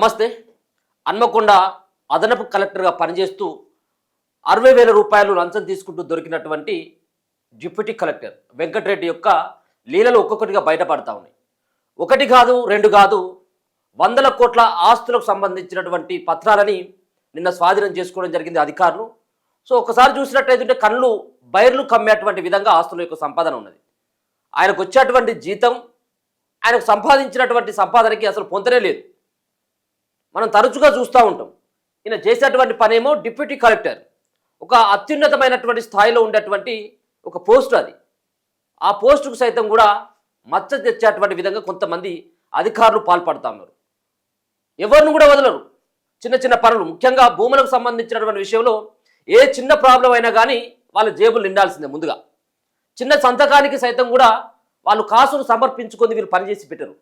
నమస్తే. హన్మకొండ అదనపు కలెక్టర్గా పనిచేస్తూ 60,000 రూపాయలు లంచం తీసుకుంటూ దొరికినటువంటి డిప్యూటీ కలెక్టర్ వెంకటరెడ్డి యొక్క లీలలు ఒక్కొక్కటిగా బయటపడతా ఉన్నాయి. ఒకటి కాదు, రెండు కాదు, వందల కోట్ల ఆస్తులకు సంబంధించినటువంటి పత్రాలని నిన్న స్వాధీనం చేసుకోవడం జరిగింది అధికారులు. సో ఒకసారి చూసినట్టయితే కళ్ళు బైర్లు కమ్మేటువంటి విధంగా ఆస్తుల యొక్క సంపాదన ఉన్నది. ఆయనకు వచ్చేటువంటి జీతం, ఆయనకు సంపాదించినటువంటి సంపాదనకి అసలు పొంతనే లేదు. మనం తరచుగా చూస్తూ ఉంటాం. ఈయన చేసేటువంటి పనేమో డిప్యూటీ కలెక్టర్, ఒక అత్యున్నతమైనటువంటి స్థాయిలో ఉండేటువంటి ఒక పోస్టు అది. ఆ పోస్టుకు సైతం కూడా మచ్చ తెచ్చేటువంటి విధంగా కొంతమంది అధికారులు పాల్పడుతూ ఉన్నారు. ఎవరిని కూడా వదలరు. చిన్న చిన్న పనులు, ముఖ్యంగా భూములకు సంబంధించినటువంటి విషయంలో ఏ చిన్న ప్రాబ్లం అయినా కానీ వాళ్ళ జేబులు నిండాల్సిందే. ముందుగా చిన్న సంతకానికి సైతం కూడా వాళ్ళు కాసులు సమర్పించుకొని వీళ్ళు పనిచేసి పెట్టరు.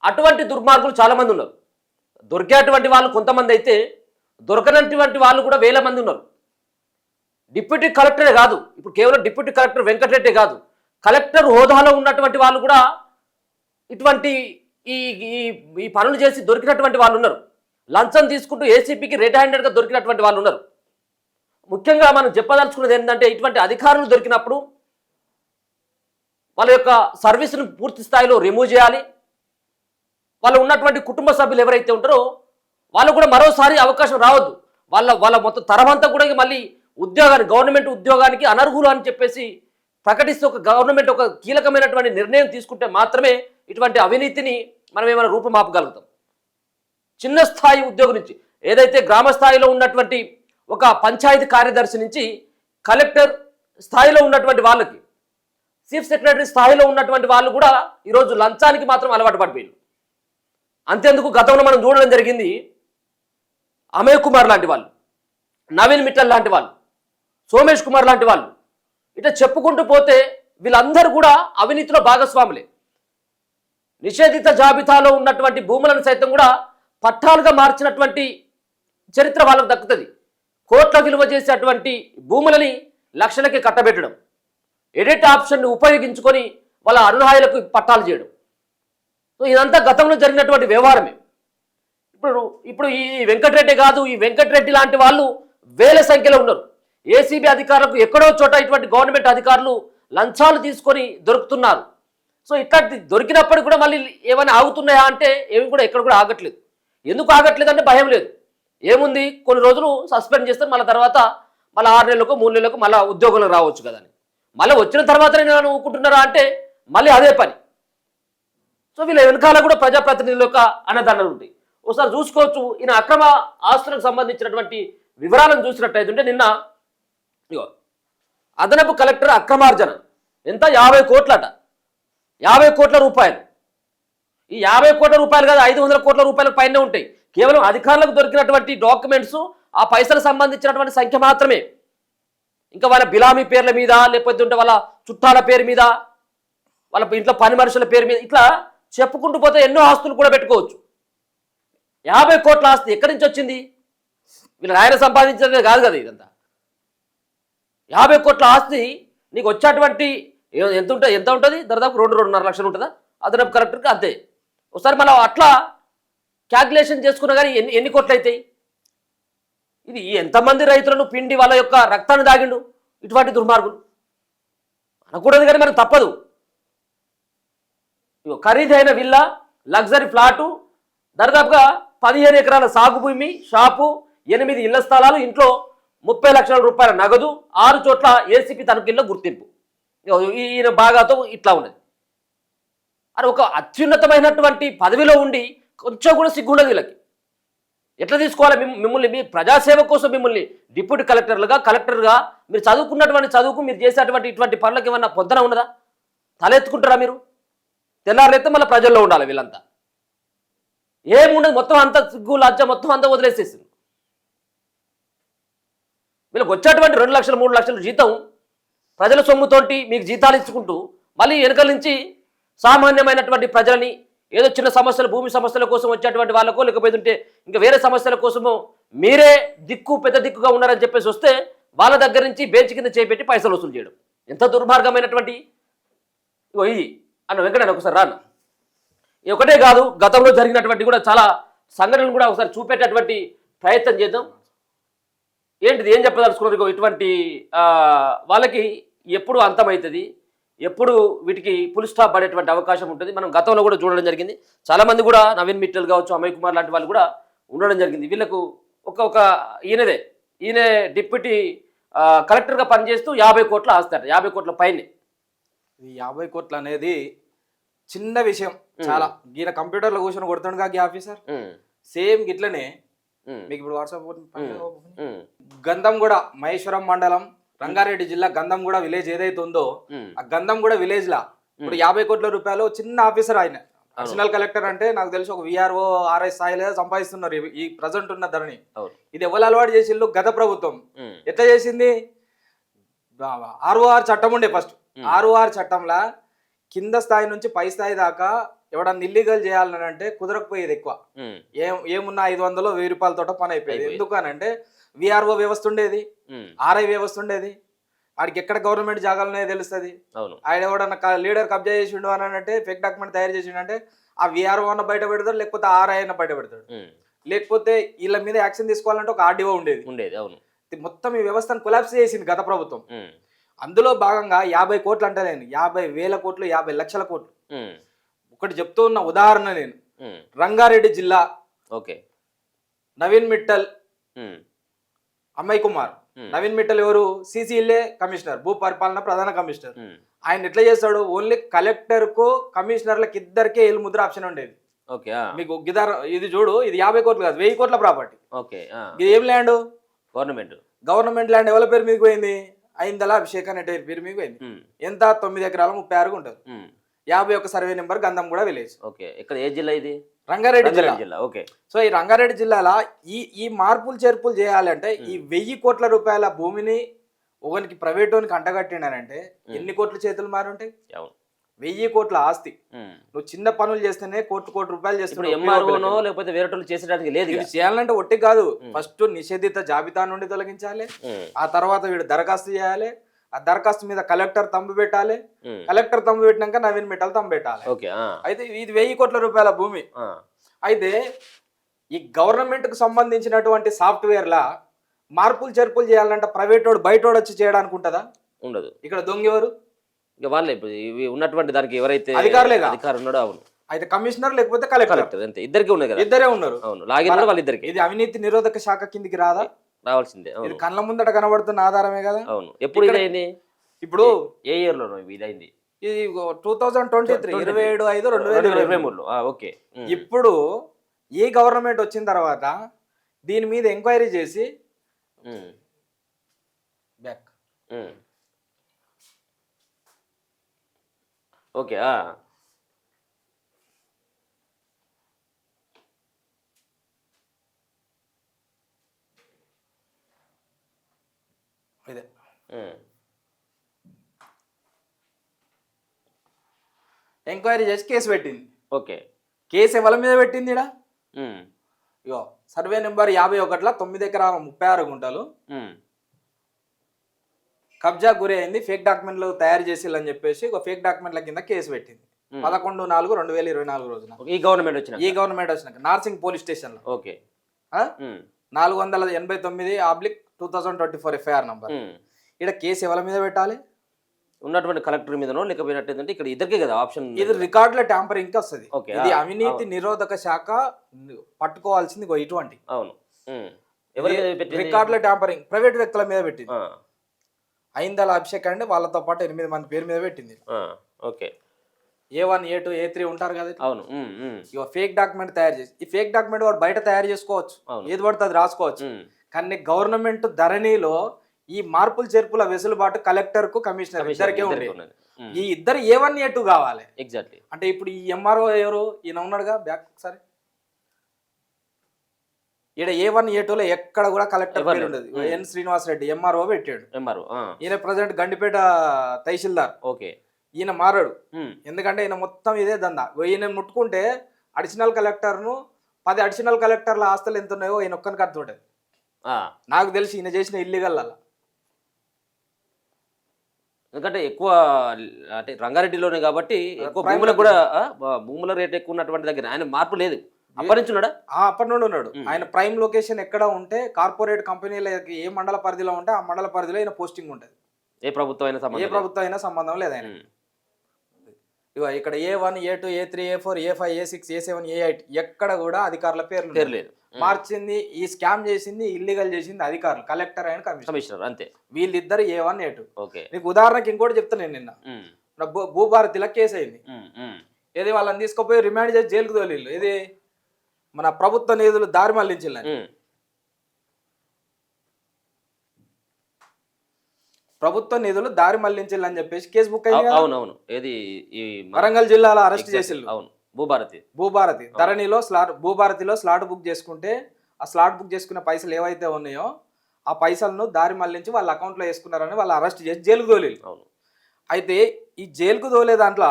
అటువంటి దుర్మార్గులు చాలామంది ఉన్నారు. దొరికేటువంటి వాళ్ళు కొంతమంది అయితే, దొరకనటువంటి వాళ్ళు కూడా వేల మంది ఉన్నారు. డిప్యూటీ కలెక్టరే కాదు, ఇప్పుడు కేవలం డిప్యూటీ కలెక్టర్ వెంకటరెడ్డి కాదు, కలెక్టర్ హోదాలో ఉన్నటువంటి వాళ్ళు కూడా ఇటువంటి ఈ ఈ పనులు చేసి దొరికినటువంటి వాళ్ళు ఉన్నారు. లంచం తీసుకుంటూ ఏసీపీకి రెడ్ హ్యాండెడ్గా దొరికినటువంటి వాళ్ళు ఉన్నారు. ముఖ్యంగా మనం చెప్పదలుచుకున్నది ఏంటంటే, ఇటువంటి అధికారులు దొరికినప్పుడు వాళ్ళ యొక్క సర్వీస్ను పూర్తి స్థాయిలో రిమూవ్ చేయాలి. వాళ్ళు ఉన్నటువంటి కుటుంబ సభ్యులు ఎవరైతే ఉంటారో వాళ్ళు కూడా మరోసారి అవకాశం రావద్దు. వాళ్ళ మొత్తం తరమంతా కూడా మళ్ళీ ఉద్యోగానికి, గవర్నమెంట్ ఉద్యోగానికి అనర్హులు అని చెప్పేసి ప్రకటిస్తూ ఒక గవర్నమెంట్ ఒక కీలకమైనటువంటి నిర్ణయం తీసుకుంటే మాత్రమే ఇటువంటి అవినీతిని మనం ఏమైనా రూపుమాపగలుగుతాం. చిన్న స్థాయి ఉద్యోగం నుంచి, ఏదైతే గ్రామ స్థాయిలో ఉన్నటువంటి ఒక పంచాయతీ కార్యదర్శి నుంచి కలెక్టర్ స్థాయిలో ఉన్నటువంటి వాళ్ళకి, చీఫ్ సెక్రటరీ స్థాయిలో ఉన్నటువంటి వాళ్ళు కూడా ఈరోజు లంచానికి మాత్రం అలవాటు పడిపోయారు. అంతేందుకు గతంలో మనం చూడడం జరిగింది. అమయ్ కుమార్ లాంటి వాళ్ళు, నవీన్ మిట్టల్ లాంటి వాళ్ళు, సోమేష్ కుమార్ లాంటి వాళ్ళు, ఇట్లా చెప్పుకుంటూ పోతే వీళ్ళందరూ కూడా అవినీతిలో భాగస్వాములే. నిషేధిత జాబితాలో ఉన్నటువంటి భూములను సైతం కూడా పట్టాలుగా మార్చినటువంటి చరిత్ర వాళ్ళకు దక్కుతుంది. కోట్ల విలువ చేసేటువంటి భూములని లక్షలకి కట్టబెట్టడం, ఎడిట్ ఆప్షన్ని ఉపయోగించుకొని వాళ్ళ అనుహాయులకు పట్టాలు చేయడం. సో ఇదంతా గతంలో జరిగినటువంటి వ్యవహారమే. ఇప్పుడు ఈ వెంకటరెడ్డి కాదు, ఈ వెంకటరెడ్డి లాంటి వాళ్ళు వేల సంఖ్యలో ఉన్నారు. ఏసీబీ అధికారులకు ఎక్కడో చోట ఇటువంటి గవర్నమెంట్ అధికారులు లంచాలు తీసుకొని దొరుకుతున్నారు. సో ఇట్లాంటి దొరికినప్పటికీ కూడా మళ్ళీ ఏమైనా ఆగుతున్నాయా అంటే ఏమి కూడా ఎక్కడ కూడా ఆగట్లేదు. ఎందుకు ఆగట్లేదు అంటే భయం లేదు. ఏముంది, కొన్ని రోజులు సస్పెండ్ చేస్తే మళ్ళీ తర్వాత మళ్ళీ 6 నెలలకు 3 నెలలకు మళ్ళీ ఉద్యోగంలో రావచ్చు కదా అని. మళ్ళీ వచ్చిన తర్వాతనే నేను ఊరుకుంటున్నారా అంటే మళ్ళీ అదే పని. సో వీళ్ళ వెనకాల కూడా ప్రజాప్రతినిధుల యొక్క అన్నదానాలు ఉంటాయి. ఒకసారి చూసుకోవచ్చు. ఈయన అక్రమ ఆస్తులకు సంబంధించినటువంటి వివరాలను చూసినట్టయితే నిన్న అదనపు కలెక్టర్ అక్రమార్జన ఎంత, 50 కోట్లట. 50 కోట్ల రూపాయలు. ఈ 50 కోట్ల రూపాయలు కాదు, 500 కోట్ల రూపాయల పైనే ఉంటాయి. కేవలం అధికారులకు దొరికినటువంటి డాక్యుమెంట్స్, ఆ పైసలకు సంబంధించినటువంటి సంఖ్య మాత్రమే. ఇంకా వాళ్ళ బిలామీ పేర్ల మీద, లేకపోతే వాళ్ళ చుట్టాల పేరు మీద, వాళ్ళ ఇంట్లో పని మనుషుల పేరు మీద, ఇట్లా చెప్పుకుంటూ పోతే ఎన్నో ఆస్తులు కూడా పెట్టుకోవచ్చు. 50 కోట్ల ఆస్తి ఎక్కడి నుంచి వచ్చింది? వీళ్ళు ఆయన సంపాదించడమే కాదు కదా ఇదంతా. 50 కోట్ల ఆస్తి నీకు వచ్చేటువంటి ఎంత ఉంటుంది? దాదాపు 2-2.5 లక్షలు ఉంటుందా అదనపు కలెక్టర్కి? అంతే. ఒకసారి మనం అట్లా క్యాల్కులేషన్ చేసుకున్నా కానీ ఎన్ని కోట్లు అవుతాయి? ఇది ఎంతమంది రైతులను పిండి వాళ్ళ యొక్క రక్తాన్ని దాగిండు ఇటువంటి దుర్మార్గులు. అనకూడదు కానీ మనకు తప్పదు. ఖరీదైన విల్లా, లగ్జరీ ఫ్లాటు, దాదాపుగా 15 ఎకరాల సాగు భూమి, షాపు, 8 ఇళ్ల స్థలాలు, ఇంట్లో 30 లక్షల రూపాయల నగదు, 6 చోట్ల ఏసీపీ తనిఖీల్లో గుర్తింపు. ఈయన బాగాతో ఇట్లా ఉన్నది. అని ఒక అత్యున్నతమైనటువంటి పదవిలో ఉండి కొంచెం కూడా సిగ్గుండదు వీళ్ళకి. ఎట్లా తీసుకోవాలి మిమ్మల్ని? మీ ప్రజాసేవ కోసం మిమ్మల్ని డిప్యూటీ కలెక్టర్గా మీరు చదువుకున్నటువంటి చదువుకు, మీరు చేసేటువంటి ఇటువంటి పనులకు ఏమన్నా పొందన ఉన్నదా? తలెత్తుకుంటారా మీరు? తెల్లారులైతే మళ్ళీ ప్రజల్లో ఉండాలి వీళ్ళంతా. ఏముండదు, మొత్తం అంతా సిగ్గు లజ్జ మొత్తం అంతా వదిలేసేసింది. వీళ్ళకి వచ్చేటువంటి 2 లక్షలు 3 లక్షలు జీతం ప్రజల సొమ్ముతోటి మీకు జీతాలు ఇచ్చుకుంటూ మళ్ళీ వెనకల నుంచి సామాన్యమైనటువంటి ప్రజలని ఏదో చిన్న సమస్యలు, భూమి సమస్యల కోసం వచ్చేటువంటి వాళ్ళకో, లేకపోతే ఇంకా వేరే సమస్యల కోసమో మీరే పెద్ద దిక్కుగా ఉన్నారని చెప్పేసి వస్తే వాళ్ళ దగ్గర నుంచి బెంచ్ కింద చేపెట్టి పైసలు వసూలు చేయడం ఎంత దుర్మార్గమైనటువంటి. ఇది అన్న వెంకటన్న ఒకసారి రాను. ఒకటే కాదు, గతంలో జరిగినటువంటి కూడా చాలా సంఘటనలు కూడా ఒకసారి చూపేటటువంటి ప్రయత్నం చేద్దాం. ఏంటిది, ఏం చెప్పదలుచుకున్నారు? ఇగో ఇటువంటి వాళ్ళకి ఎప్పుడు అంతమవుతుంది, ఎప్పుడు వీటికి ఫుల్ స్టాప్ పడేటువంటి అవకాశం ఉంటుంది. మనం గతంలో కూడా చూడడం జరిగింది. చాలామంది కూడా నవీన్ మిట్టల్ కావచ్చు, అమయ్ కుమార్ లాంటి వాళ్ళు కూడా ఉండడం జరిగింది. వీళ్ళకు ఒక ఈయన డిప్యూటీ కలెక్టర్గా పనిచేస్తూ 50 కోట్ల ఆస్తాడు, 50 కోట్ల పైనే. ఈ 50 కోట్లు అనేది చిన్న విషయం చాలా. ఈయన కంప్యూటర్లో కూర్చొని కొడుతుండగా ఈ ఆఫీసర్ సేమ్ గిట్లనే మీకు ఇప్పుడు వాట్సాప్ గంధంగూడ మహేశ్వరం మండలం రంగారెడ్డి జిల్లా గంధంగూడ విలేజ్ ఏదైతే ఉందో ఆ గంధంగూడ విలేజ్ లా ఇప్పుడు 50 కోట్ల రూపాయలు చిన్న ఆఫీసర్ ఆయన. అడిషనల్ కలెక్టర్ అంటే నాకు తెలిసి ఒక విఆర్ఓ ఆర్ఐ స్థాయిలో సంపాదిస్తున్నారు ఈ ప్రజెంట్ ఉన్న ధరని. ఇది ఎవరు అలవాటు చేసిండు? గత ప్రభుత్వం ఎట్లా చేసింది? ఆర్ఓఆర్ చట్టం ఉండే ఫస్ట్. ఆర్ఓఆర్ చట్టంలా కింద స్థాయి నుంచి పై స్థాయి దాకా ఎవడన్నా ఇల్లీగల్ చేయాలని అంటే కుదరకపోయేది ఎక్కువ. ఏమున్నా 500 1000 రూపాయలతో పని అయిపోయేది. ఎందుకనంటే విఆర్ఓ వ్యవస్థ ఉండేది, ఆర్ఐ వ్యవస్థ ఉండేది. వాడికి ఎక్కడ గవర్నమెంట్ జాగాలు ఉన్నాయో తెలుస్తుంది. ఆయన ఎవడన్నా లీడర్ కబ్జా చేసిండు అని అంటే ఫేక్ డాక్యుమెంట్ తయారు చేసిండు అంటే ఆ విఆర్ఓ అన్న బయట పెడతాడు, లేకపోతే ఆర్ఐ అన్న బయట పెడతాడు, లేకపోతే వీళ్ళ మీద యాక్షన్ తీసుకోవాలంటే ఒక ఆర్డీఓ ఉండేది. మొత్తం ఈ వ్యవస్థను కొలాప్స్ చేసింది గత ప్రభుత్వం. అందులో భాగంగా 50 కోట్లు అంటే నేను 50,000 కోట్లు 50 లక్షల కోట్లు. ఒకటి చెప్తూ ఉన్న ఉదాహరణ నేను రంగారెడ్డి జిల్లా నవీన్ మిట్టల్, అమయ్ కుమార్. నవీన్ మిట్టల్ ఎవరు? సిసిఎల్ఏ కమిషనర్, భూ పరిపాలన ప్రధాన కమిషనర్. ఆయన ఎట్లా చేస్తాడు? ఓన్లీ కలెక్టర్ కు కమిషనర్లకు ఇద్దరికే ఏలు ముద్ర ఆప్షన్ ఉండేది. మీకు ఇది చూడు, ఇది 50 కోట్లు కాదు, 1000 కోట్ల ప్రాపర్టీ. ఇది ఏం ల్యాండ్? Government land. ఎవరి పేరు మీదకి పోయింది? అయిందలా అభిషేక్ అనే పేరు మీకు పోయింది. ఎంత? 9 ఎకరాల 36 ఉంటుంది. 51 సర్వే నెంబర్ గంధంగూడ విలేజ్. ఇక్కడ ఏ జిల్లా ఇది? రంగారెడ్డి జిల్లా. సో ఈ రంగారెడ్డి జిల్లాలో ఈ మార్పులు చేర్పులు చేయాలంటే ఈ 1000 కోట్ల రూపాయల భూమిని ఒకనికి ప్రైవేటోనికి అంటగట్టిండనంటే ఎన్ని కోట్ల చేతులు మారి ఉంటాయి? 1000 కోట్ల ఆస్తి. నువ్వు చిన్న పనులు చేస్తేనే కోటి రూపాయలు చేస్తున్నావు, లేకపోతే వేరే చేసేటానికి లేదు. ఇది చేయాలంటే ఒట్టి కాదు, ఫస్ట్ నిషేధిత జాబితా నుండి తొలగించాలి, ఆ తర్వాత వీడు దరఖాస్తు చేయాలి, ఆ దరఖాస్తు మీద కలెక్టర్ తంబు పెట్టాలి, కలెక్టర్ తంబు పెట్టినాక నవీన్ మిట్టల్ తంబు పెట్టాలి. అయితే ఇది 1000 కోట్ల రూపాయల భూమి. అయితే ఈ గవర్నమెంట్ కు సంబంధించినటువంటి సాఫ్ట్వేర్ లా మార్పులు చేర్పులు చేయాలంటే ప్రైవేటోడు బయటోడు వచ్చి చేయడానికి ఉంటుందా? ఉండదు. ఇక్కడ దొంగ ఎవరు? ఇక వాళ్ళే ఇవి ఉన్నటువంటి దానికి ఎవరైతే అధికారులు ఉన్నాడో. అవును, అయితే కమిషనర్ లేకపోతే కలెక్టర్ అంతే, ఇద్దరికి ఉన్నాయి కదా. ఇద్దరే ఉన్నారు. అవును, లాగిన్ వాళ్ళిద్దరికి. ఇది అవినీతి నిరోధక శాఖ కిందికి రాదా? రావాల్సిందే. ఇది కళ్ళ ముందట కనబడుతున్న ఆధారమే కదా. అవును. ఎప్పుడు ఇదైంది? ఇప్పుడు ఏ ఇయర్ లో ఇదైంది? ఇది 2023 ఓకే. ఇప్పుడు ఈ గవర్నమెంట్ వచ్చిన తర్వాత దీని మీద ఎంక్వైరీ చేసి బ్యాక్ ఓకే. ఇదే ఎంక్వైరీ చేసి కేసు పెట్టింది. ఓకే. కేసు ఎవరి మీద పెట్టింది? ఇగో సర్వే నెంబర్ 51 9 ఎకరాల 36 గుంటలు కబ్జా గురి అయింది, ఫేక్ డాక్యుమెంట్లు తయారు చేసిల్లని చెప్పేసి ఒక ఫేక్ డాక్యుమెంట్ల కింద కేసు పెట్టింది 11/4/2024 రోజున. ఈ గవర్నమెంట్ వచ్చినాక నార్సింగ్ పోలీస్ స్టేషన్ లో 489/2024 ఎఫ్ఐఆర్ నంబర్. ఇక్కడ కేసు ఎవరి మీద పెట్టాలి? ఉన్నటువంటి కలెక్టర్ మీదనో లేకపోయినట్టు ఇక్కడ ఇద్దరికే కదా ఆప్షన్. ఇది రికార్డుల ట్యాంపరింగ్ వస్తుంది. ఇది అవినీతి నిరోధక శాఖ పట్టుకోవాల్సింది ఇటువంటి. అవును. రికార్డుల ట్యాంపరింగ్ ప్రైవేట్ వ్యక్తుల మీద పెట్టింది. అయిందలా అభిషేక్ అంటే వాళ్ళతో పాటు 8 మంది పేరు మీద పెట్టింది. ఓకే. A1 A2 A3 ఉంటారు కదా. అవును. ఇక ఫేక్ డాక్యుమెంట్ తయారు చేసి ఈ ఫేక్ డాక్యుమెంట్ వాడు బయట తయారు చేసుకోవచ్చు, ఏది పడితే అది రాసుకోవచ్చు. కానీ గవర్నమెంట్ ధరణిలో ఈ మార్పులు చేర్పుల వెసులుబాటు కలెక్టర్ కు కమిషనర్ ఇద్దరికే ఉంది. ఈ ఇద్దరు A1 A2 కావాలి. ఎగ్జాక్ట్లీ. అంటే ఇప్పుడు ఈ ఎంఆర్ఓ ఎవరు? ఈయన ఉన్నాడుగా బ్యాక్ ఒకసారి. ఈడ A1 A2 లో ఎక్కడ కూడా కలెక్టర్ పేరు ఉండదు. ఎన్ శ్రీనివాస్ రెడ్డి ఎంఆర్ఓ పెట్టాడు. ఈయన ప్రజెంట్ గండిపేట తహసీల్దార్. ఓకే. ఈయన మారాడు, ఎందుకంటే ఈయన మొత్తం ఇదే దందా. ఈయన ముట్టుకుంటే అడిషనల్ కలెక్టర్ను 10 అడిషనల్ కలెక్టర్ల ఆస్తులు ఎంత ఉన్నాయో ఈయన ఒక్కరికి అర్థం. నాకు తెలిసి ఈయన చేసిన ఇల్లీగల్ అలా. ఎందుకంటే ఎక్కువ అంటే రంగారెడ్డిలోనే కాబట్టి ఎక్కువ భూములకు కూడా భూముల రేట్ ఎక్కువ ఉన్నటువంటి దగ్గర ఆయన మార్పు లేదు. అప్పరించున్నాడా? అప్పటి నుండి ఉన్నాడు. ఆయన ప్రైమ్ లొకేషన్ ఎక్కడ ఉంటే కార్పొరేట్ కంపెనీలకి ఏ మండల పరిధిలో ఉంటే ఆ మండల పరిధిలో ఆయన పోస్టింగ్ ఉంటుంది. ఏ ప్రభుత్వం అయినా సంబంధం లేదు ఆయన. ఇగో ఇక్కడ A1, A2, A3, A4, A5, A6, A7, A8 ఎక్కడ కూడా అధికారుల పేర్లు లేదు. మార్చింది, ఈ స్కామ్ చేసింది, ఇల్లీగల్ చేసింది అధికారులు, కలెక్టర్ అండ్ కమిషనర్ అంతే. వీళ్ళిద్దరు A1, A2. ఓకే. నీకు ఉదాహరణకి ఇంకోటి చెప్తాను నేను. నిన్న భూభారతిలో కేసు అయింది. ఏది వాళ్ళని తీసుకుపోయి రిమాండ్ చేసి జైలుకు తోలిళ్ళు. ఇది మన ప్రభుత్వ నిధులు దారి మళ్లించాలని, ప్రభుత్వ నిధులు దారి మళ్లించాలని చెప్పేసి కేసు బుక్ అయింది. అవునవును. ఏది వరంగల్ జిల్లాలో అరెస్ట్ చేసిళ్ళు. అవును. భూభారతి ధరణిలో భూభారతిలో స్లాట్ బుక్ చేసుకుంటే ఆ స్లాట్ బుక్ చేసుకున్న పైసలు ఏవైతే ఉన్నాయో ఆ పైసలను దారి మళ్లించి వాళ్ళ అకౌంట్లో వేసుకున్నారని వాళ్ళు అరెస్ట్ చేసి జైలుకు తోలిళ్ళు. అవును. అయితే ఈ జైలుకు తోలే దాంట్లో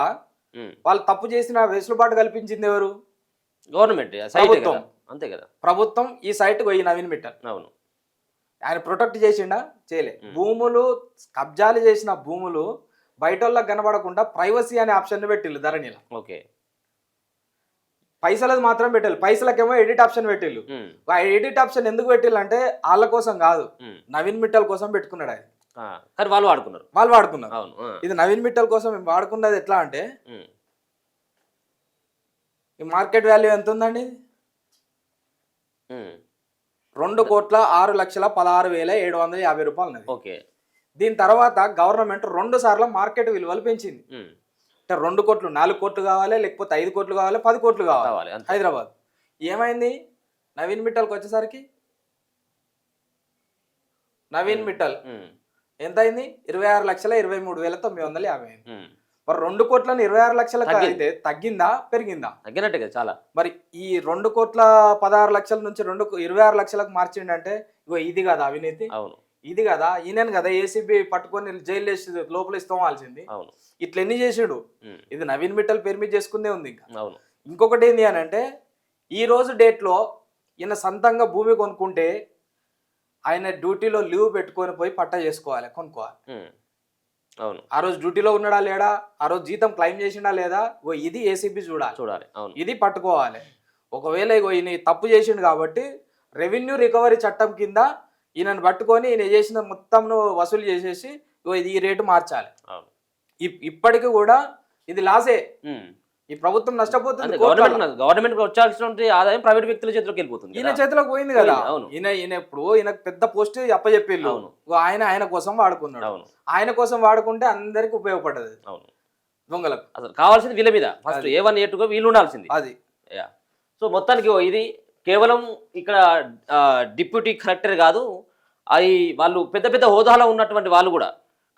వాళ్ళు తప్పు చేసిన వెసులుబాటు కల్పించింది ఎవరు? గవర్నమెంట్, ప్రభుత్వం. అంతే కదా. ప్రభుత్వం ఈ సైట్ పోయి నవీన్ మిట్టల్. అవును. ఆయన ప్రొటెక్ట్ చేసిండా? చేయలే. భూములు కబ్జాలు చేసిన భూములు బయట వాళ్ళకి కనబడకుండా ప్రైవసీ అనే ఆప్షన్ పెట్టిల్లు ధరణిలో. ఓకే. పైసలది మాత్రం పెట్టాలి, పైసలకేమో ఎడిట్ ఆప్షన్ పెట్టిల్లు. ఆ ఎడిట్ ఆప్షన్ ఎందుకు పెట్టిల్లు అంటే వాళ్ళ కోసం కాదు, నవీన్ మిట్టల్ కోసం పెట్టుకున్నాడు ఆయన. కానీ వాళ్ళు వాడుకున్నారు. ఇది నవీన్ మిట్టల్ కోసం మేము వాడుకున్నది. ఎట్లా అంటే ఈ మార్కెట్ వాల్యూ ఎంత ఉందండి? 2,06,16,750 రూపాయలు. ఓకే. దీని తర్వాత గవర్నమెంట్ 2 సార్లు మార్కెట్ విలువలు పెంచింది. అంటే 2 కోట్లు, 4 కోట్లు కావాలి, లేకపోతే 5 కోట్లు కావాలి, 10 కోట్లు కావాలి. హైదరాబాద్ ఏమైంది? నవీన్ మిట్టల్కి వచ్చేసరికి నవీన్ మిట్టల్ ఎంత అయింది? 26,23,950 అయింది. మరి 2 కోట్లను 26 లక్షలకు అయితే తగ్గిందా పెరిగిందా? తగ్గినట్టే కదా చాలా. మరి ఈ 2,16 లక్షల నుంచి 26 లక్షలకు మార్చిండంటే ఇగో ఇది కదా అవినీతి. అవును. ఇది కదా ఈయన కదా ఏసీబీ పట్టుకొని జైలు వేసి లోపల ఇస్తామాల్సింది. అవును. ఇట్లా ఎన్ని చేసాడు? ఇది నవీన్ మిట్టల్ పేరు మీద చేసుకుందే ఉంది. ఇంకా అవును. ఇంకొకటి ఏంటి అని అంటే ఈ రోజు డేట్లో ఈయన సొంతంగా భూమి కొనుక్కుంటే ఆయన డ్యూటీలో లీవ్ పెట్టుకొని పోయి పట్టా చేసుకోవాలి, కొనుక్కోవాలి. అవును. ఆ రోజు డ్యూటీలో ఉన్నాడా లేడా, ఆ రోజు జీతం క్లెయిమ్ చేసిండా లేదా, ఇది ఏసీబీ చూడాలి. అవును. ఇది పట్టుకోవాలి. ఒకవేళ ఈయన తప్పు చేసిండు కాబట్టి రెవెన్యూ రికవరీ చట్టం కింద ఈయనను పట్టుకొని ఈయన చేసిన మొత్తంను వసూలు చేసేసి ఇది ఈ రేటు మార్చాలి. ఇప్పటికి కూడా ఇది లాసే. ఈ ప్రభుత్వం నష్టపోతుంది. గవర్నమెంట్ వచ్చాల్సిన ఆదాయం ప్రైవేట్ వ్యక్తుల చేతిలోకి వెళ్ళిపోతుంది. ఈయన చేతిలోకి పోయింది కదా. ఈయన పెద్ద పోస్ట్ అప్పచెప్పిల్లు, ఆయన కోసం వాడుకున్నాడు. ఆయన కోసం వాడుకుంటే అందరికి ఉపయోగపడ్డది. దొంగలకు అసలు కావాల్సింది వీళ్ళ మీద ఫస్ట్ A1, A2 వీళ్ళు ఉండాల్సింది అది. సో మొత్తానికి ఇది కేవలం ఇక్కడ డిప్యూటీ కలెక్టర్ కాదు, అది వాళ్ళు పెద్ద పెద్ద హోదాలో ఉన్నటువంటి వాళ్ళు కూడా,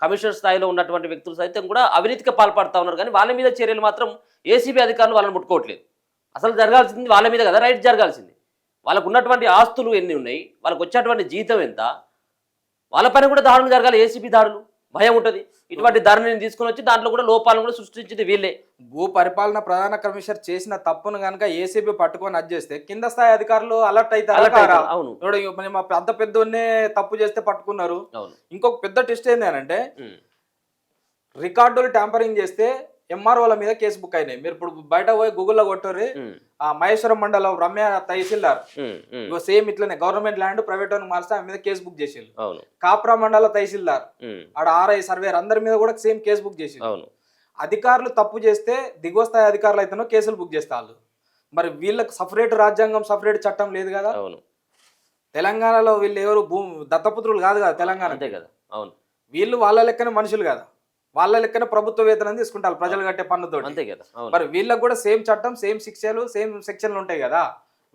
కమిషనర్ స్థాయిలో ఉన్నటువంటి వ్యక్తులు సైతం కూడా అవినీతికి పాల్పడుతూ ఉన్నారు. కానీ వాళ్ళ మీద చర్యలు మాత్రం ఏసీబీ అధికారులు వాళ్ళని ముట్టుకోవట్లేదు. అసలు జరగాల్సింది వాళ్ళ మీద కదా రైట్ జరగాల్సింది. వాళ్ళకు ఉన్నటువంటి ఆస్తులు ఎన్ని ఉన్నాయి, వాళ్ళకు వచ్చేటువంటి జీతం ఎంత, వాళ్ళపైన కూడా దాడులు జరగాలి. ఏసీబీ దాడులు భయం ఉంటుంది. ఇటువంటి దారుణాన్ని తీసుకుని వచ్చి దాంట్లో కూడా లోపాలను కూడా సృష్టించింది వీళ్ళే. భూ పరిపాలన ప్రధాన కమిషనర్ చేసిన తప్పును కనుక ఏసీబీ పట్టుకొని అది చేస్తే కింద స్థాయి అధికారులు అలర్ట్ అవుతారు. అవును. అంత పెద్దనే తప్పు చేస్తే పట్టుకున్నారు. ఇంకొక పెద్ద టెస్ట్ ఏంది అని అంటే రికార్డులు ట్యాంపరింగ్ చేస్తే ఎంఆర్ఓల మీద కేసు బుక్ అయినాయి. మీరు ఇప్పుడు బయట పోయి గూగుల్లో కొట్టారు, ఆ మహేశ్వరం మండలం రమ్య తహసీల్దార్ సేమ్ ఇట్లనే గవర్నమెంట్ ల్యాండ్ ప్రైవేట్ మారిస్తే ఆమె మీద కేసు బుక్ చేసి, కాప్రా మండల తహసీల్దార్ ఆడ RI సర్వేర్ అందరి మీద కూడా సేమ్ కేసు బుక్ చేసి. అధికారులు తప్పు చేస్తే దిగువ స్థాయి అధికారులు అయితేనో కేసులు బుక్ చేస్తారు. మరి వీళ్ళకి సపరేట్ రాజ్యాంగం, సపరేట్ చట్టం లేదు కదా. తెలంగాణలో వీళ్ళు ఎవరు దత్తపుత్రులు కాదు కదా తెలంగాణ. వీళ్ళు వాళ్ళ లెక్కనే మనుషులు కదా, వాళ్ళ లెక్కన ప్రభుత్వ వేతనం తీసుకుంటారు ప్రజలు కట్టే పన్నుతో. మరి వీళ్ళకి కూడా సేమ్ చట్టం, సేమ్ శిక్షలు, సేమ్ సెక్షన్లు ఉంటాయి కదా.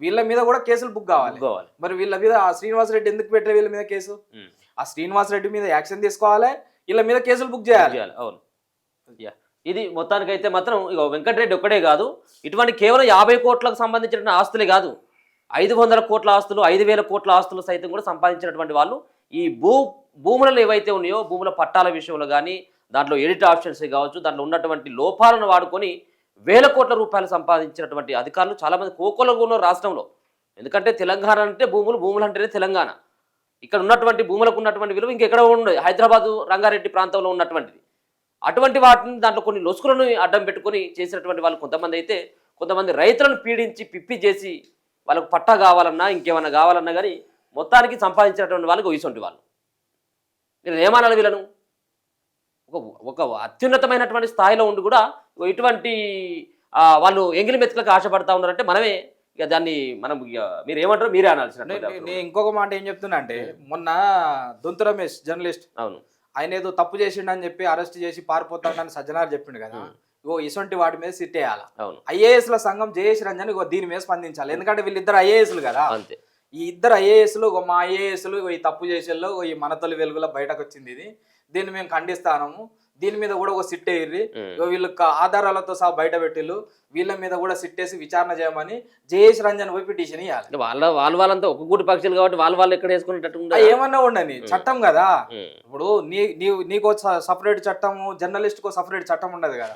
వీళ్ళ మీద కూడా కేసులు బుక్ కావాలి. మరి వీళ్ళ మీద ఆ శ్రీనివాసరెడ్డి ఎందుకు పెట్టారు వీళ్ళ మీద కేసు? ఆ శ్రీనివాసరెడ్డి మీద యాక్షన్ తీసుకోవాలి, వీళ్ళ మీద కేసులు బుక్ చేయాలి. అవును. ఇది మొత్తానికైతే మాత్రం ఇక వెంకటరెడ్డి ఒక్కడే కాదు, ఇటువంటి కేవలం 50 కోట్లకు సంబంధించిన ఆస్తులే కాదు, 500 కోట్ల ఆస్తులు, 5,000 కోట్ల ఆస్తులు సైతం కూడా సంపాదించినటువంటి వాళ్ళు ఈ భూములలో ఏవైతే ఉన్నాయో భూముల పట్టాల విషయంలో కానీ, దాంట్లో ఎడిట్ ఆప్షన్స్ కావచ్చు, దాంట్లో ఉన్నటువంటి లోపాలను వాడుకొని 1,000 కోట్ల రూపాయలు సంపాదించినటువంటి అధికారులు చాలామంది కోకొలకు ఉన్నారు రాష్ట్రంలో. ఎందుకంటే తెలంగాణ అంటే భూములు అంటేనే తెలంగాణ. ఇక్కడ ఉన్నటువంటి భూములకు ఉన్నటువంటి విలువ ఇంకెక్కడ ఉండదు, హైదరాబాదు రంగారెడ్డి ప్రాంతంలో ఉన్నటువంటిది. అటువంటి వాటిని దాంట్లో కొన్ని లొసుకులను అడ్డం పెట్టుకొని చేసినటువంటి వాళ్ళు కొంతమంది అయితే, కొంతమంది రైతులను పీడించి పిప్పి చేసి వాళ్ళకు పట్టా కావాలన్నా ఇంకేమన్నా కావాలన్నా కానీ మొత్తానికి సంపాదించినటువంటి వాళ్ళకి ఇటువంటి వాళ్ళు మీరు ఏమనాలి వీళ్ళను ఒక ఒక అత్యున్నతమైనటువంటి స్థాయిలో ఉండి కూడా ఇటువంటి వాళ్ళు ఎంగిలి మెతుకులకు ఆశపడతా ఉన్నారంటే మనమే ఇక దాన్ని మనం మీరు ఏమంటారో మీరే అనాల్సిన నేను ఇంకొక మాట ఏం చెప్తున్నా అంటే మొన్న దొంతు రమేష్ జర్నలిస్ట్ అవును ఆయన ఏదో తప్పు చేసిండు అని చెప్పి అరెస్ట్ చేసి పారిపోతాడని సజ్జనార్ చెప్పిండు కదా ఇగో ఇటువంటి వాటి మీద సిట్ వేయాలి అవును ఐఏఎస్ ల సంఘం జయేష్ రంజన్ ఇగో దీని మీద స్పందించాలి ఎందుకంటే వీళ్ళిద్దరు ఐఏఎస్లు కదా అంతే ఈ ఇద్దరు ఐఏఎస్లు మా ఐఏఎస్లు ఈ తప్పు చేసేలో ఈ మనతొలి వెలుగులో బయటకు వచ్చింది ఇది దీన్ని మేము ఖండిస్తాము దీని మీద కూడా ఒక సిట్ వేయర్రి వీళ్ళకి ఆధారాలతో సహా బయట పెట్టిళ్ళు వీళ్ళ మీద కూడా సిట్టేసి విచారణ చేయమని జయేష్ రంజన్ పోయి పిటిషన్ ఇవ్వాలి వాళ్ళంతా ఒక గూటి పక్షులు కాబట్టి వాళ్ళు ఎక్కడ వేసుకునేటట్టు ఏమన్నా ఉండని చట్టం కదా ఇప్పుడు నీకో సపరేట్ చట్టము జర్నలిస్ట్ కో సపరేట్ చట్టం ఉండదు కదా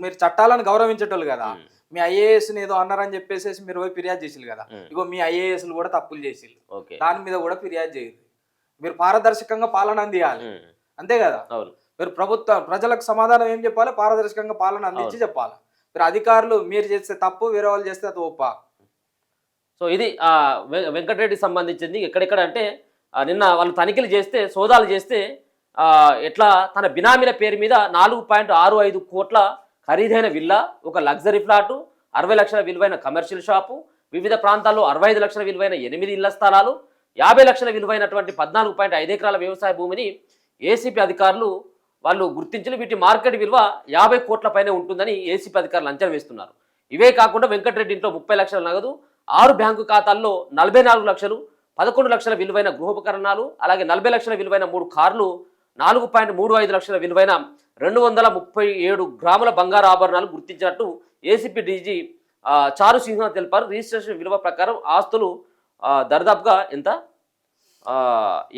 మీరు చట్టాలను గౌరవించేటోళ్ళు కదా మీ ఐఏఎస్ ఏదో అన్నారని చెప్పేసి మీరు పోయి ఫిర్యాదు చేసిల్లు కదా ఇగో మీ ఐఏఎస్లు కూడా తప్పులు చేసిల్లు దాని మీద కూడా ఫిర్యాదు చేయరు మీరు పారదర్శకంగా పాలన అందియాలి అంతే కదా మీరు ప్రజలకు సమాధానం ఏం చెప్పాలి పారదర్శకంగా పాలన అందించి చెప్పాలి మీరు అధికారులు మీరు చేస్తే తప్పు వేరే వాళ్ళు చేస్తే అది ఒప్ప సో ఇది వెంకటరెడ్డికి సంబంధించింది ఎక్కడెక్కడ అంటే నిన్న వాళ్ళు తనిఖీలు చేస్తే సోదాలు చేస్తే ఎట్లా తన బినామీల పేరు మీద 4.65 కోట్ల ఖరీదైన విల్లా ఒక లగ్జరీ ఫ్లాటు 60 లక్షల విలువైన కమర్షియల్ షాపు వివిధ ప్రాంతాల్లో 65 లక్షల విలువైన 8 ఇళ్ల స్థలాలు 50 లక్షల విలువైనటువంటి 14.5 ఎకరాల వ్యవసాయ భూమిని ఏసీపీ అధికారులు వాళ్ళు గుర్తించిన వీటి మార్కెట్ విలువ 50 కోట్ల పైనే ఉంటుందని ఏసీపీ అధికారులు అంచనా వేస్తున్నారు. ఇవే కాకుండా వెంకటరెడ్డి ఇంట్లో 30 లక్షల నగదు 6 బ్యాంకు ఖాతాల్లో 44 లక్షలు 11 లక్షల విలువైన గృహోపకరణాలు అలాగే 40 లక్షల విలువైన 3 కార్లు 4.35 లక్షల విలువైన 237 గ్రాముల బంగారు ఆభరణాలు గుర్తించినట్టు ఏసీపీ డీజీ చారు సింహ తెలిపారు. రిజిస్ట్రేషన్ విలువ ప్రకారం ఆస్తులు దర్దాపుగా ఎంత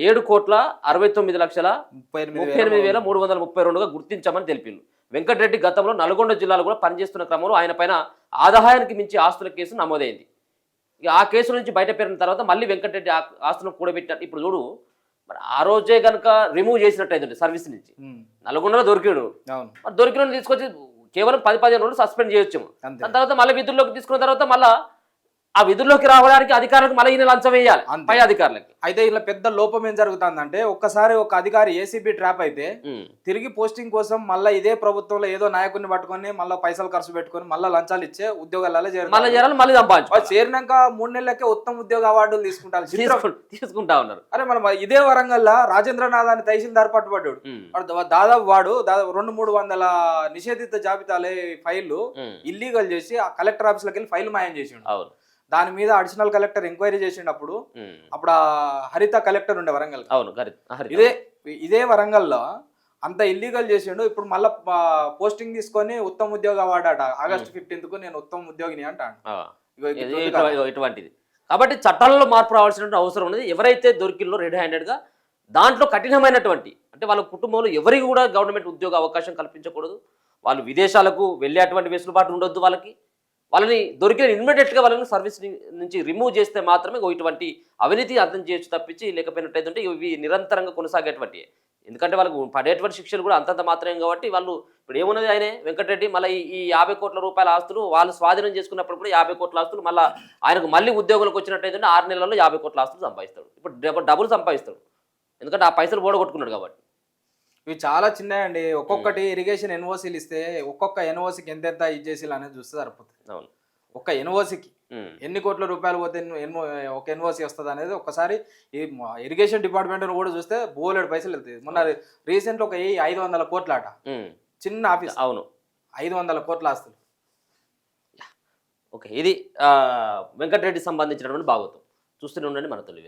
7,69,38,332గా గుర్తించామని తెలిపింది. వెంకటరెడ్డి గతంలో నల్గొండ జిల్లాలో కూడా పనిచేస్తున్న క్రమంలో ఆయన పైన ఆదాయానికి మించి ఆస్తుల కేసు నమోదైంది. ఇక ఆ కేసు నుంచి బయటపడిన తర్వాత మళ్ళీ వెంకటరెడ్డి ఆస్తులను కూడబెట్టినట్టు ఇప్పుడు చూడు మరి ఆ రోజే కనుక రిమూవ్ చేసినట్టు సర్వీస్ నుంచి నల్గొండలో దొరికాడు మరి దొరికిన తీసుకొచ్చి కేవలం 10-15 రోజులు సస్పెండ్ చేయొచ్చు. దాని తర్వాత మళ్ళీ విధుల్లోకి తీసుకున్న తర్వాత మళ్ళీ ఆ విధుల్లోకి రావడానికి అధికారులకు మళ్ళీ ఈయన లంచం వేయాలి పై అధికారులకి. అయితే ఇలా పెద్ద లోపం ఏం జరుగుతుందంటే ఒక్కసారి ఒక అధికారి ఏసీబీ ట్రాప్ అయితే తిరిగి పోస్టింగ్ కోసం మళ్ళీ ఇదే ప్రభుత్వంలో ఏదో నాయకుడిని పట్టుకొని మళ్ళీ పైసలు ఖర్చు పెట్టుకొని మళ్ళీ లంచాలు ఇచ్చే ఉద్యోగాలలో చేరాలి మళ్ళీ సంపాదించు చేరినాక 3 నెలలకే ఉత్తమ ఉద్యోగ అవార్డులు తీసుకుంటా ఉన్నారు. అరే మనం ఇదే వరంగల్లో రాజేంద్రనాథ్ అని తహసీల్దార్ పట్టుబడ్డాడు. దాదాపు వాడు 200-300 నిషేధిత జాబితాలే ఫైళ్లు ఇల్లీగల్ చేసి ఆ కలెక్టర్ ఆఫీస్ లోకి వెళ్ళి ఫైల్ మాయం చేసిండు. దాని మీద అడిషనల్ కలెక్టర్ ఎంక్వైరీ చేసిండప్పుడు అప్పుడు ఆ హరిత కలెక్టర్ ఉండే వరంగల్ ఇదే వరంగల్లో అంత ఇల్లీగల్ చేసిండు. ఇప్పుడు మళ్ళీ పోస్టింగ్ తీసుకొని ఉత్తమ ఉద్యోగ అవార్డు అట August 15కు నేను ఉత్తమ ఉద్యోగిని అంటాను. ఇటువంటిది కాబట్టి చట్టాలలో మార్పు రావాల్సిన అవసరం ఉన్నది. ఎవరైతే దొరికిల్లో రెడ్ హ్యాండెడ్గా దాంట్లో కఠినమైనటువంటి అంటే వాళ్ళ కుటుంబంలో ఎవరికి కూడా గవర్నమెంట్ ఉద్యోగ అవకాశం కల్పించకూడదు. వాళ్ళు విదేశాలకు వెళ్ళేటువంటి వెసులుబాటు ఉండొద్దు. వాళ్ళని దొరికిన ఇమ్మీడియట్గా వాళ్ళని సర్వీస్ నుంచి రిమూవ్ చేస్తే మాత్రమే ఇటువంటి అవినీతి అర్థం చేయొచ్చు తప్పించి లేకపోయినట్టయితే ఇవి నిరంతరంగా కొనసాగేటువంటి ఎందుకంటే వాళ్ళకు పడేటువంటి శిక్షలు కూడా అంతంత మాత్రమే కాబట్టి వాళ్ళు ఇప్పుడు ఏమున్నది ఆయనే వెంకటరెడ్డి మళ్ళీ ఈ 50 కోట్ల రూపాయల ఆస్తులు వాళ్ళు స్వాధీనం చేసుకున్నప్పుడు కూడా 50 కోట్ల ఆస్తులు మళ్ళీ ఆయనకు మళ్ళీ ఉద్యోగులకు వచ్చినట్టయితే 6 నెలల్లో 50 కోట్ల ఆస్తులు సంపాదిస్తాడు. ఇప్పుడు డబుల్ సంపాదిస్తాడు ఎందుకంటే ఆ పైసలు ఓడగొట్టుకున్నాడు కాబట్టి. ఇవి చాలా చిన్నయండి. ఒక్కొక్కటి ఇరిగేషన్ ఎన్ఓసీలు ఇస్తే ఒక్కొక్క ఎన్ఓసీకి ఎంతెంత ఇచ్చేసి అనేది చూస్తే సరిపోతుంది. ఒక్క ఎన్ఓసీకి ఎన్ని కోట్ల రూపాయలు పోతే ఒక ఎన్ఓసీ వస్తుంది అనేది ఒక్కసారి ఈ ఇరిగేషన్ డిపార్ట్మెంట్ కూడా చూస్తే బోలెడు పైసలు వెళ్తాయి. మొన్న రీసెంట్ ఒక 500 కోట్ల అట చిన్న ఆఫీస్. అవును 500 కోట్ల ఆస్తులు. ఓకే ఇది వెంకటరెడ్డి సంబంధించినటువంటి భాగవతం చూస్తూనే ఉండండి మన తొలి.